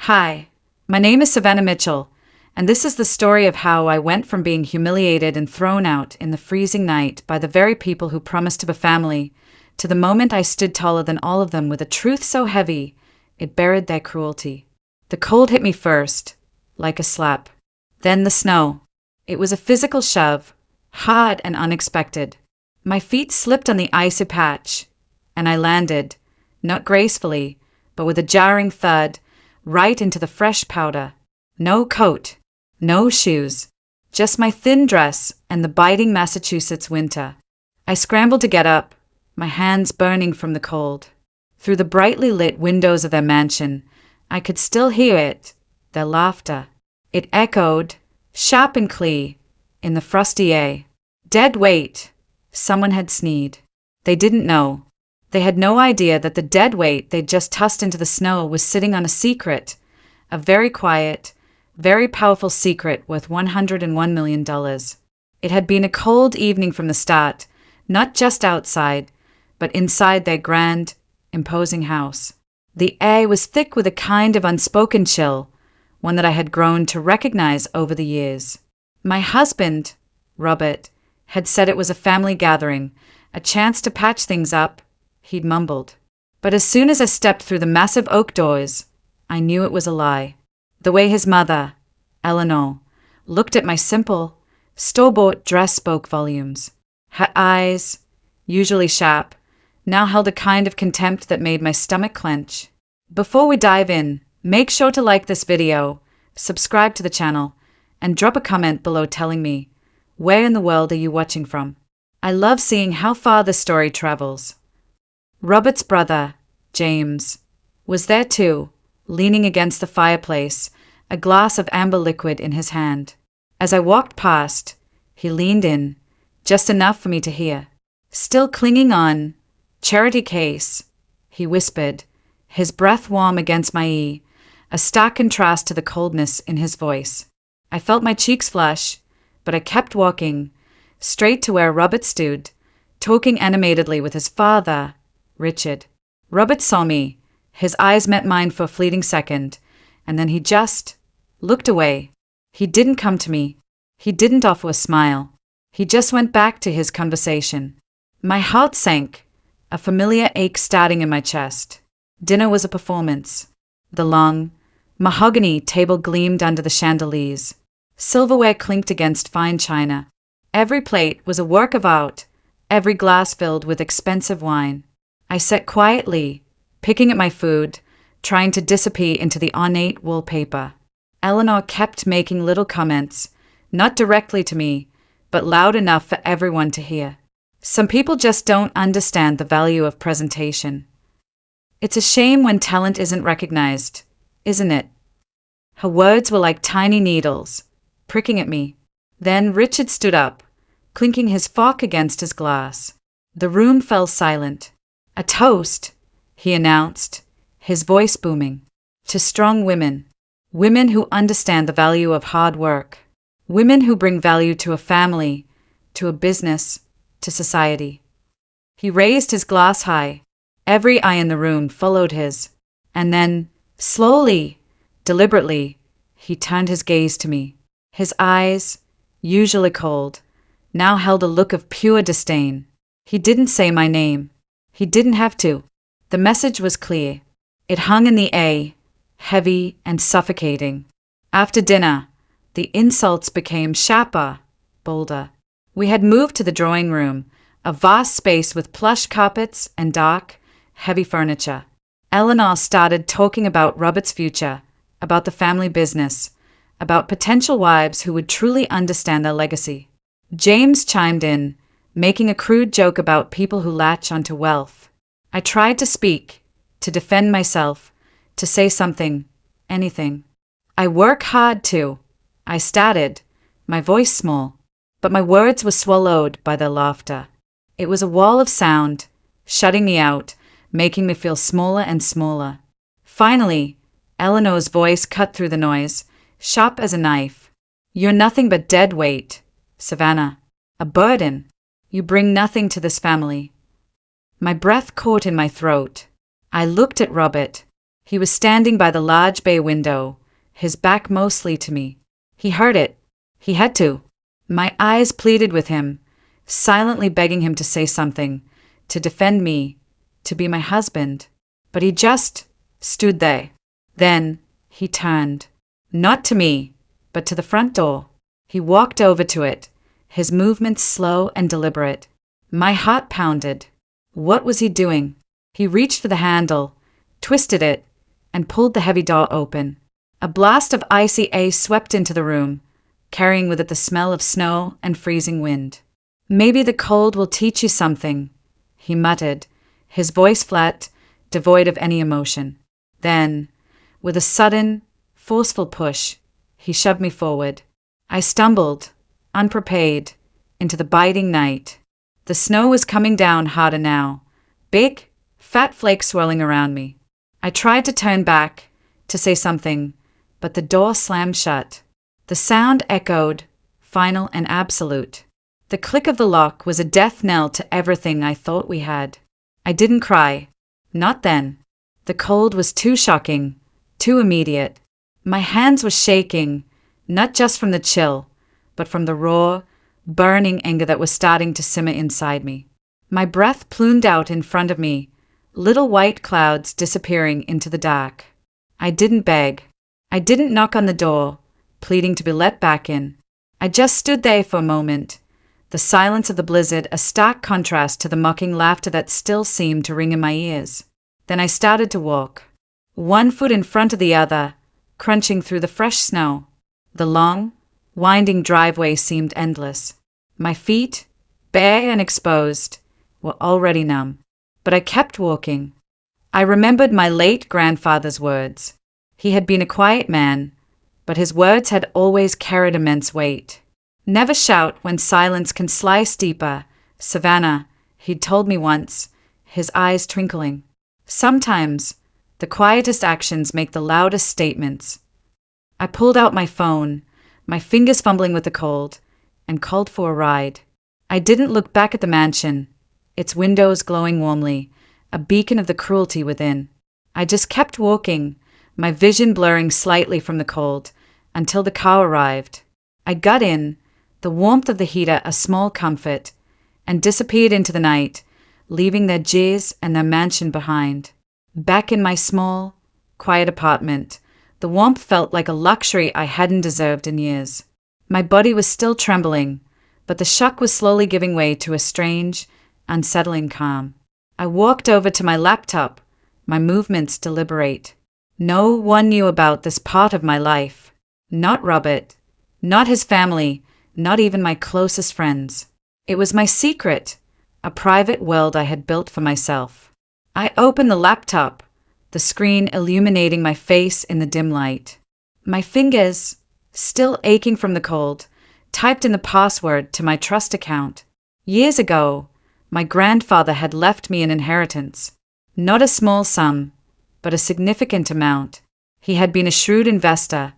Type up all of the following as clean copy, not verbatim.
Hi, my name is Savannah Mitchell, and this is the story of how I went from being humiliated and thrown out in the freezing night by the very people who promised to be family to the moment I stood taller than all of them with a truth so heavy it buried their cruelty. The cold hit me first, like a slap. Then the snow. It was a physical shove, hard and unexpected. My feet slipped on the icy patch, and I landed, not gracefully, but with a jarring thud, right into the fresh powder. No coat, no shoes, just my thin dress and the biting Massachusetts winter. I scrambled to get up, my hands burning from the cold. Through the brightly lit windows of their mansion, I could still hear it, their laughter. It echoed, sharp and clear, in the frosty air. Dead weight. Someone had sneezed. They didn't know. They had no idea that the dead weight they'd just tossed into the snow was sitting on a secret, a very quiet, very powerful secret worth $101 million. It had been a cold evening from the start, not just outside, but inside their grand, imposing house. The air was thick with a kind of unspoken chill, one that I had grown to recognize over the years. My husband, Robert, had said it was a family gathering, a chance to patch things up, he'd mumbled. But as soon as I stepped through the massive oak doors, I knew it was a lie. The way his mother, Eleanor, looked at my simple, store-bought dress spoke volumes. Her eyes, usually sharp, now held a kind of contempt that made my stomach clench. Before we dive in, make sure to like this video, subscribe to the channel, and drop a comment below telling me, where in the world are you watching from? I love seeing how far the story travels. Robert's brother, James, was there too, leaning against the fireplace, a glass of amber liquid in his hand. As I walked past, he leaned in, just enough for me to hear. Still clinging on, charity case, he whispered, his breath warm against my ear, a stark contrast to the coldness in his voice. I felt my cheeks flush, but I kept walking, straight to where Robert stood, talking animatedly with his father, Richard. Robert saw me. His eyes met mine for a fleeting second, and then he just looked away. He didn't come to me. He didn't offer a smile. He just went back to his conversation. My heart sank, a familiar ache starting in my chest. Dinner was a performance. The long, mahogany table gleamed under the chandeliers. Silverware clinked against fine china. Every plate was a work of art, every glass filled with expensive wine. I sat quietly, picking at my food, trying to disappear into the ornate wallpaper. Eleanor kept making little comments, not directly to me, but loud enough for everyone to hear. Some people just don't understand the value of presentation. It's a shame when talent isn't recognized, isn't it? Her words were like tiny needles, pricking at me. Then Richard stood up, clinking his fork against his glass. The room fell silent. A toast, he announced, his voice booming, to strong women, women who understand the value of hard work, women who bring value to a family, to a business, to society. He raised his glass high. Every eye in the room followed his, and then, slowly, deliberately, he turned his gaze to me. His eyes, usually cold, now held a look of pure disdain. He didn't say my name. He didn't have to. The message was clear. It hung in the air, heavy and suffocating. After dinner, the insults became sharper, bolder. We had moved to the drawing room, a vast space with plush carpets and dark, heavy furniture. Eleanor started talking about Robert's future, about the family business, about potential wives who would truly understand their legacy. James chimed in, making a crude joke about people who latch onto wealth. I tried to speak, to defend myself, to say something, anything. I work hard too, I started, my voice small, but my words were swallowed by their laughter. It was a wall of sound, shutting me out, making me feel smaller and smaller. Finally, Eleanor's voice cut through the noise, sharp as a knife. You're nothing but dead weight, Savannah. A burden. You bring nothing to this family. My breath caught in my throat. I looked at Robert. He was standing by the large bay window, his back mostly to me. He heard it. He had to. My eyes pleaded with him, silently begging him to say something, to defend me, to be my husband. But he just stood there. Then he turned. Not to me, but to the front door. He walked over to it, his movements slow and deliberate. My heart pounded. What was he doing? He reached for the handle, twisted it, and pulled the heavy door open. A blast of icy air swept into the room, carrying with it the smell of snow and freezing wind. "Maybe the cold will teach you something," he muttered, his voice flat, devoid of any emotion. Then, with a sudden, forceful push, he shoved me forward. I stumbled, unprepared, into the biting night. The snow was coming down harder now, big, fat flakes swirling around me. I tried to turn back, to say something, but the door slammed shut. The sound echoed, final and absolute. The click of the lock was a death knell to everything I thought we had. I didn't cry. Not then. The cold was too shocking, too immediate. My hands were shaking, not just from the chill, but from the raw, burning anger that was starting to simmer inside me. My breath plumed out in front of me, little white clouds disappearing into the dark. I didn't beg. I didn't knock on the door, pleading to be let back in. I just stood there for a moment, the silence of the blizzard a stark contrast to the mocking laughter that still seemed to ring in my ears. Then I started to walk, one foot in front of the other, crunching through the fresh snow. The long, winding driveway seemed endless. My feet, bare and exposed, were already numb. But I kept walking. I remembered my late grandfather's words. He had been a quiet man, but his words had always carried immense weight. "Never shout when silence can slice deeper, Savannah," he'd told me once, his eyes twinkling. Sometimes, the quietest actions make the loudest statements. I pulled out my phone, my fingers fumbling with the cold, and called for a ride. I didn't look back at the mansion, its windows glowing warmly, a beacon of the cruelty within. I just kept walking, my vision blurring slightly from the cold, until the car arrived. I got in, the warmth of the heater a small comfort, and disappeared into the night, leaving their jeers and their mansion behind. Back in my small, quiet apartment, the warmth felt like a luxury I hadn't deserved in years. My body was still trembling, but the shock was slowly giving way to a strange, unsettling calm. I walked over to my laptop, my movements deliberate. No one knew about this part of my life. Not Robert, not his family, not even my closest friends. It was my secret, a private world I had built for myself. I opened the laptop, the screen illuminating my face in the dim light. My fingers, still aching from the cold, typed in the password to my trust account. Years ago, my grandfather had left me an inheritance. Not a small sum, but a significant amount. He had been a shrewd investor,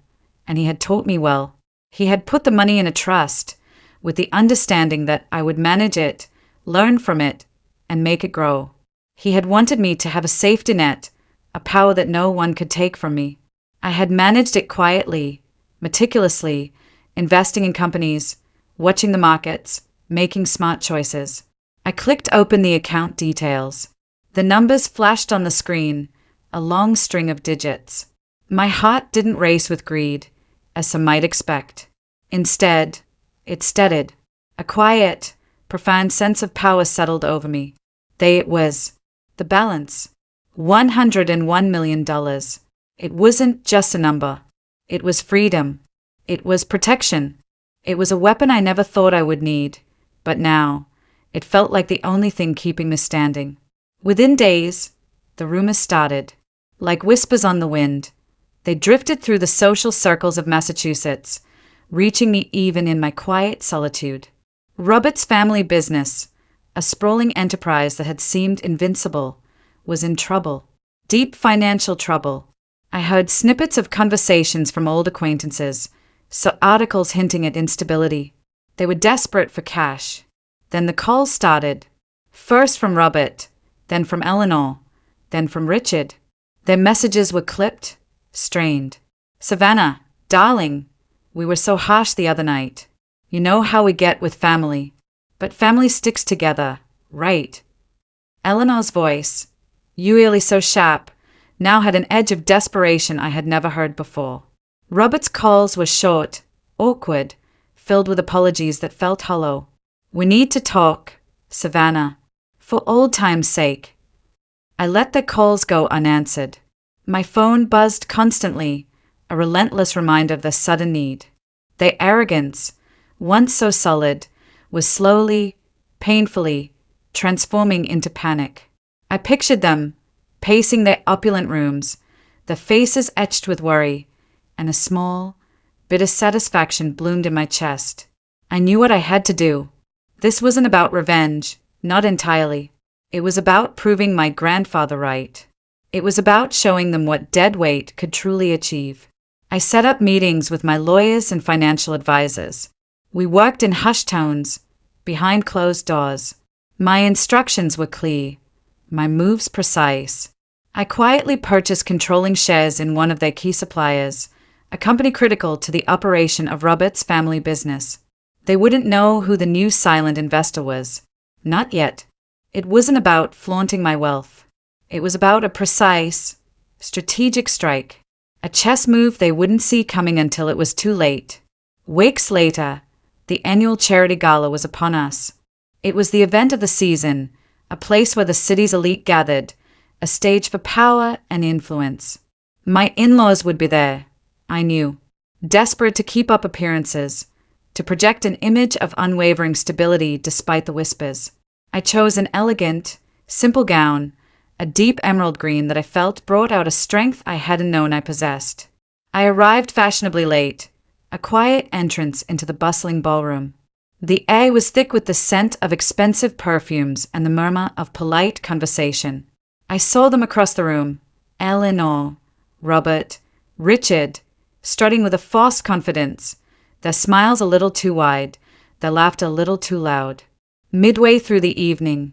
and he had taught me well. He had put the money in a trust, with the understanding that I would manage it, learn from it, and make it grow. He had wanted me to have a safety net, a power that no one could take from me. I had managed it quietly, meticulously, investing in companies, watching the markets, making smart choices. I clicked open the account details. The numbers flashed on the screen, a long string of digits. My heart didn't race with greed, as some might expect. Instead, it steadied. A quiet, profound sense of power settled over me. There it was, the balance. $101 million. It wasn't just a number. It was freedom. It was protection. It was a weapon I never thought I would need, but now, it felt like the only thing keeping me standing. Within days, the rumors started. Like whispers on the wind, they drifted through the social circles of Massachusetts, reaching me even in my quiet solitude. Robert's family business, a sprawling enterprise that had seemed invincible, was in trouble. Deep financial trouble. I heard snippets of conversations from old acquaintances, saw articles hinting at instability. They were desperate for cash. Then the calls started. First from Robert, then from Eleanor, then from Richard. Their messages were clipped, strained. "Savannah, darling, we were so harsh the other night. You know how we get with family. But family sticks together, right?" Eleanor's voice, usually so sharp, now had an edge of desperation I had never heard before. Robert's calls were short, awkward, filled with apologies that felt hollow. "We need to talk, Savannah, for old time's sake." I let the calls go unanswered. My phone buzzed constantly, a relentless reminder of the sudden need. Their arrogance, once so solid, was slowly, painfully, transforming into panic. I pictured them, pacing their opulent rooms, their faces etched with worry, and a small, bitter satisfaction bloomed in my chest. I knew what I had to do. This wasn't about revenge, not entirely. It was about proving my grandfather right. It was about showing them what dead weight could truly achieve. I set up meetings with my lawyers and financial advisors. We worked in hushed tones, behind closed doors. My instructions were clear, my moves precise. I quietly purchased controlling shares in one of their key suppliers, a company critical to the operation of Robert's family business. They wouldn't know who the new silent investor was. Not yet. It wasn't about flaunting my wealth. It was about a precise, strategic strike, a chess move they wouldn't see coming until it was too late. Weeks later, the annual charity gala was upon us. It was the event of the season, a place where the city's elite gathered, a stage for power and influence. My in-laws would be there, I knew, desperate to keep up appearances, to project an image of unwavering stability despite the whispers. I chose an elegant, simple gown, a deep emerald green that I felt brought out a strength I hadn't known I possessed. I arrived fashionably late, a quiet entrance into the bustling ballroom. The air was thick with the scent of expensive perfumes and the murmur of polite conversation. I saw them across the room, Eleanor, Robert, Richard, strutting with a false confidence, their smiles a little too wide, their laughter a little too loud. Midway through the evening,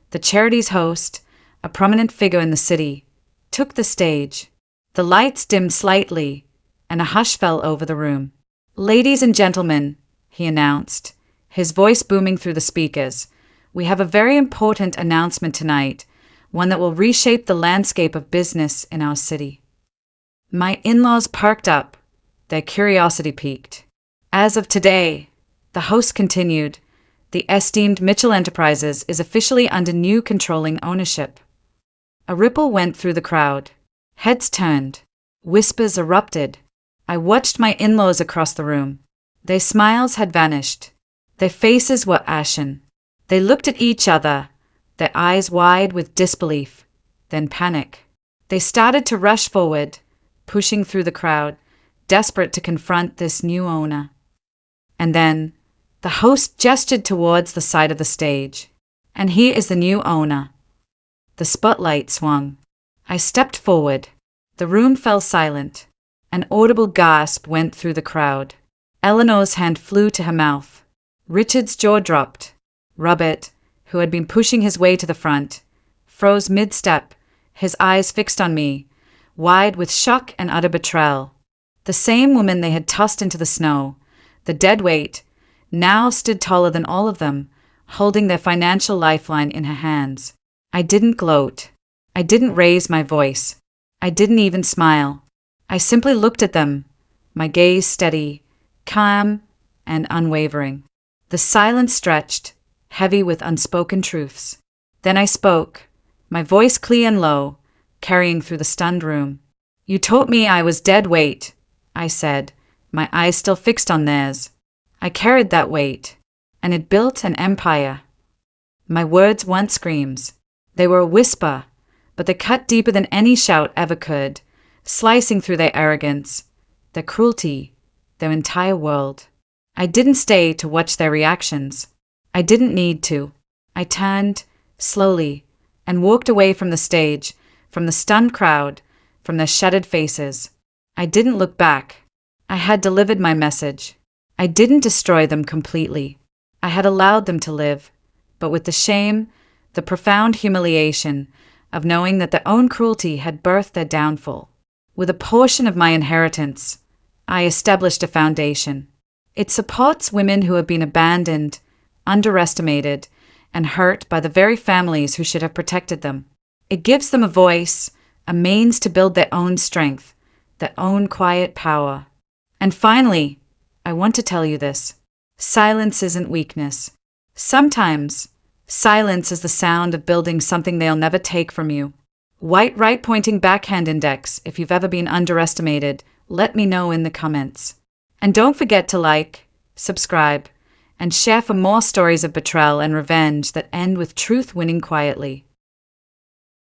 the charity's host, a prominent figure in the city, took the stage. The lights dimmed slightly, and a hush fell over the room. "Ladies and gentlemen," he announced, his voice booming through the speakers, "we have a very important announcement tonight, one that will reshape the landscape of business in our city." My in-laws perked up, their curiosity piqued. "As of today," the host continued, "the esteemed Mitchell Enterprises is officially under new controlling ownership." A ripple went through the crowd. Heads turned. Whispers erupted. I watched my in-laws across the room. Their smiles had vanished. Their faces were ashen. They looked at each other, their eyes wide with disbelief, then panic. They started to rush forward, pushing through the crowd, desperate to confront this new owner. And then, the host gestured towards the side of the stage. "And here is the new owner." The spotlight swung. I stepped forward. The room fell silent. An audible gasp went through the crowd. Eleanor's hand flew to her mouth. Richard's jaw dropped. Robert, who had been pushing his way to the front, froze mid-step, his eyes fixed on me, wide with shock and utter betrayal. The same woman they had tossed into the snow, the dead weight, now stood taller than all of them, holding their financial lifeline in her hands. I didn't gloat. I didn't raise my voice. I didn't even smile. I simply looked at them, my gaze steady, calm, and unwavering. The silence stretched, heavy with unspoken truths. Then I spoke, my voice clear and low, carrying through the stunned room. "You taught me I was dead weight," I said, my eyes still fixed on theirs. I carried that weight, and it built an empire. My words weren't screams. They were a whisper, but they cut deeper than any shout ever could, slicing through their arrogance, their cruelty, their entire world. I didn't stay to watch their reactions. I didn't need to. I turned, slowly, and walked away from the stage, from the stunned crowd, from their shuttered faces. I didn't look back. I had delivered my message. I didn't destroy them completely. I had allowed them to live, but with the shame, the profound humiliation, of knowing that their own cruelty had birthed their downfall. With a portion of my inheritance, I established a foundation. It supports women who have been abandoned, underestimated, and hurt by the very families who should have protected them. It gives them a voice, a means to build their own strength, their own quiet power. And finally, I want to tell you this. Silence isn't weakness. Sometimes, silence is the sound of building something they'll never take from you. White right pointing backhand index. If you've ever been underestimated, let me know in the comments. And don't forget to like, subscribe, and share for more stories of betrayal and revenge that end with truth winning quietly.